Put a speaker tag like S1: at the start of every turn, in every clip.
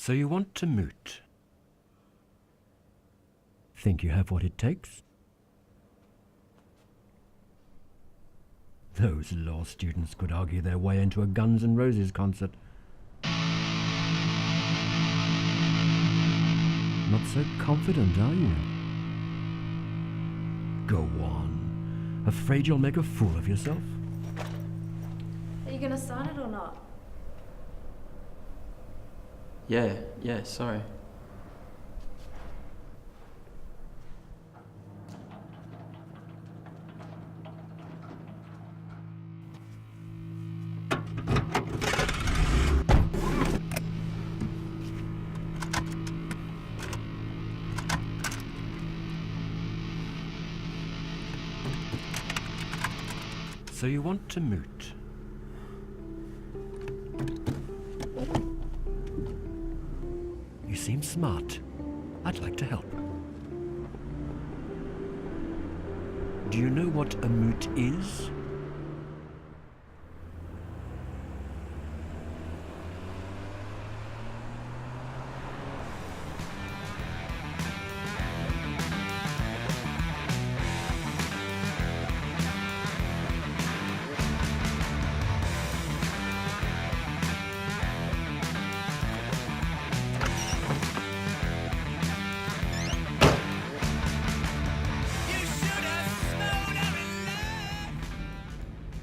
S1: So you want to moot? Think you have what it takes? Those law students could argue their way into a Guns N' Roses concert. Not so confident, are you? Go on. Afraid you'll make a fool of yourself?
S2: Are you gonna sign it or not?
S3: Yeah, sorry.
S1: So you want to moot? You seem smart. I'd like to help. Do you know what a moot is?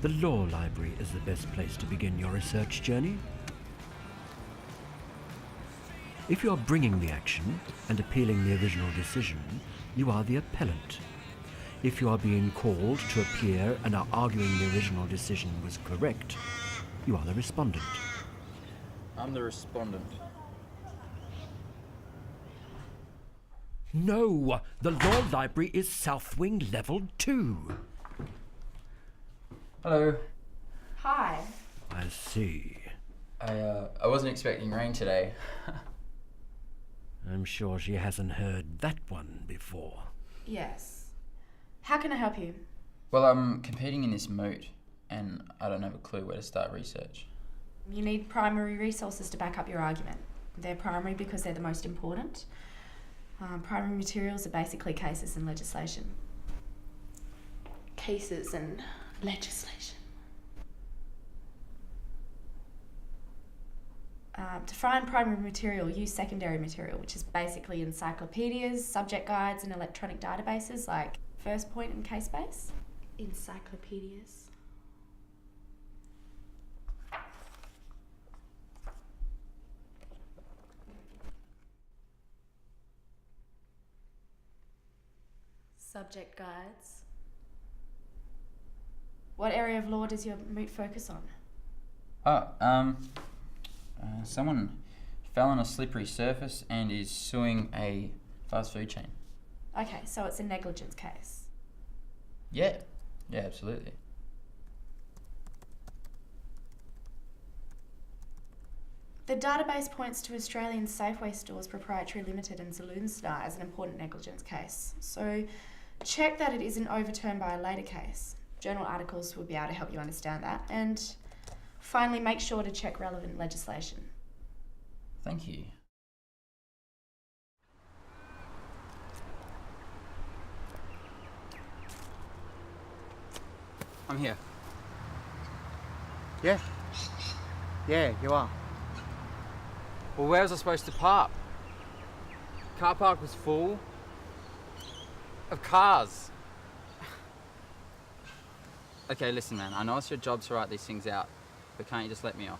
S1: The law library is the best place to begin your research journey. If you are bringing the action and appealing the original decision, you are the appellant. If you are being called to appear and are arguing the original decision was correct, you are the respondent.
S3: I'm the respondent.
S1: No! The law library is South Wing Level 2.
S3: Hello.
S2: Hi.
S1: I see.
S3: I wasn't expecting rain today.
S1: I'm sure she hasn't heard that one before.
S2: Yes. How can I help you?
S3: Well, I'm competing in this moot, and I don't have a clue where to start research.
S2: You need primary resources to back up your argument. They're primary because they're the most important. Primary materials are basically cases and legislation. Cases and legislation. To find primary material, use secondary material, which is basically encyclopedias, subject guides, and electronic databases like First Moot and Casebase. Encyclopedias. Subject guides. What area of law does your moot focus on?
S3: Someone fell on a slippery surface and is suing a fast food chain.
S2: Okay, so it's a negligence case.
S3: Yeah, absolutely.
S2: The database points to Australian Safeway Stores Proprietary Limited and Saloon Star as an important negligence case. So check that it isn't overturned by a later case. Journal articles will be able to help you understand that. And finally, make sure to check relevant legislation.
S3: Thank you.
S4: I'm here. Yeah, you are. Well, where was I supposed to park? Car park was full of cars. Okay, listen, man, I know it's your job to write these things out, but can't you just let me off?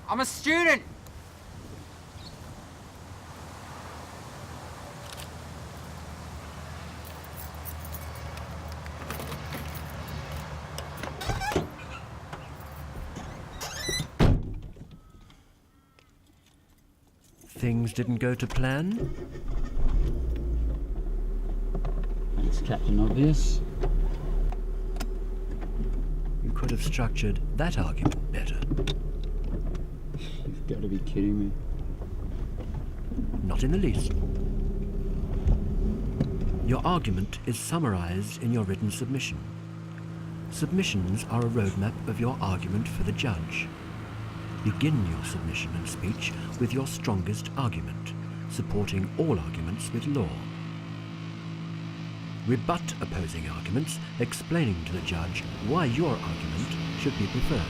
S4: I'm a student!
S1: Things didn't go to plan?
S3: Thanks, Captain Obvious.
S1: You could have structured that argument better.
S3: You've got to be kidding me.
S1: Not in the least. Your argument is summarized in your written submission. Submissions are a roadmap of your argument for the judge. Begin your submission and speech with your strongest argument, supporting all arguments with law. Rebut opposing arguments, explaining to the judge why your argument should be preferred.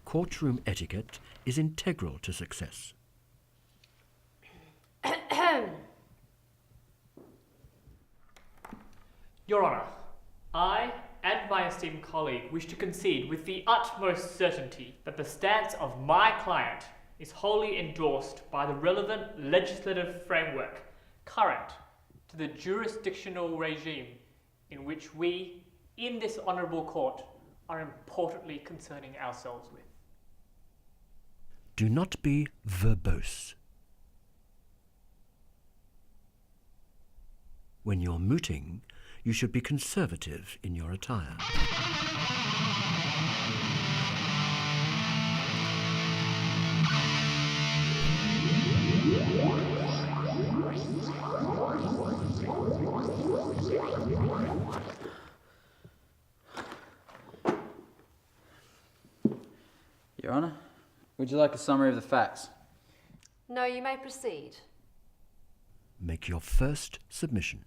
S1: Courtroom etiquette is integral to success.
S5: Your Honour, I and my esteemed colleague wish to concede with the utmost certainty that the stance of my client is wholly endorsed by the relevant legislative framework current to the jurisdictional regime in which we, in this honourable court, are importantly concerning ourselves with.
S1: Do not be verbose. When you're mooting, you should be conservative in your attire.
S3: Your Honour, would you like a summary of the facts?
S6: No, you may proceed.
S1: Make your first submission.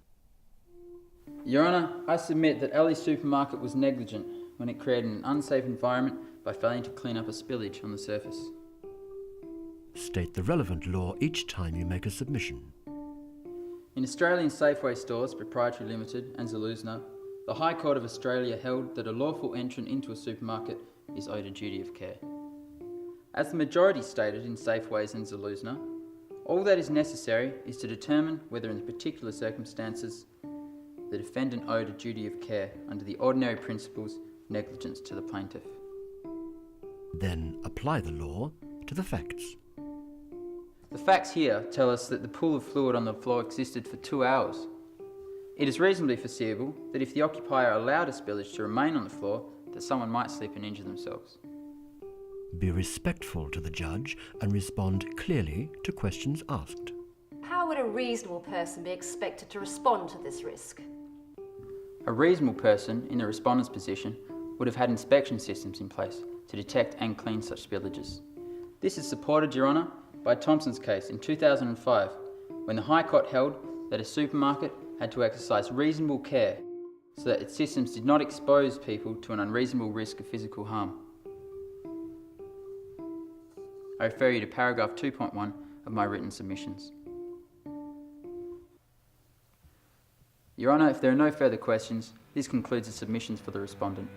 S3: Your Honour, I submit that Ali's supermarket was negligent when it created an unsafe environment by failing to clean up a spillage on the surface.
S1: State the relevant law each time you make a submission.
S3: In Australian Safeway Stores, Proprietary Limited and Zaluzna, the High Court of Australia held that a lawful entrant into a supermarket is owed a duty of care. As the majority stated in Safeways and Zaluzna, all that is necessary is to determine whether in the particular circumstances the defendant owed a duty of care under the ordinary principles of negligence to the plaintiff.
S1: Then apply the law to the facts.
S3: The facts here tell us that the pool of fluid on the floor existed for 2 hours. It is reasonably foreseeable that if the occupier allowed a spillage to remain on the floor, that someone might slip and injure themselves.
S1: Be respectful to the judge and respond clearly to questions asked.
S6: How would a reasonable person be expected to respond to this risk?
S3: A reasonable person in the respondent's position would have had inspection systems in place to detect and clean such spillages. This is supported, Your Honour, by Thompson's case in 2005, when the High Court held that a supermarket had to exercise reasonable care so that its systems did not expose people to an unreasonable risk of physical harm. I refer you to paragraph 2.1 of my written submissions. Your Honour, if there are no further questions, this concludes the submissions for the respondent.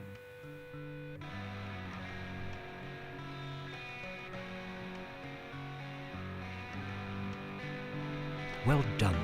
S1: Well done,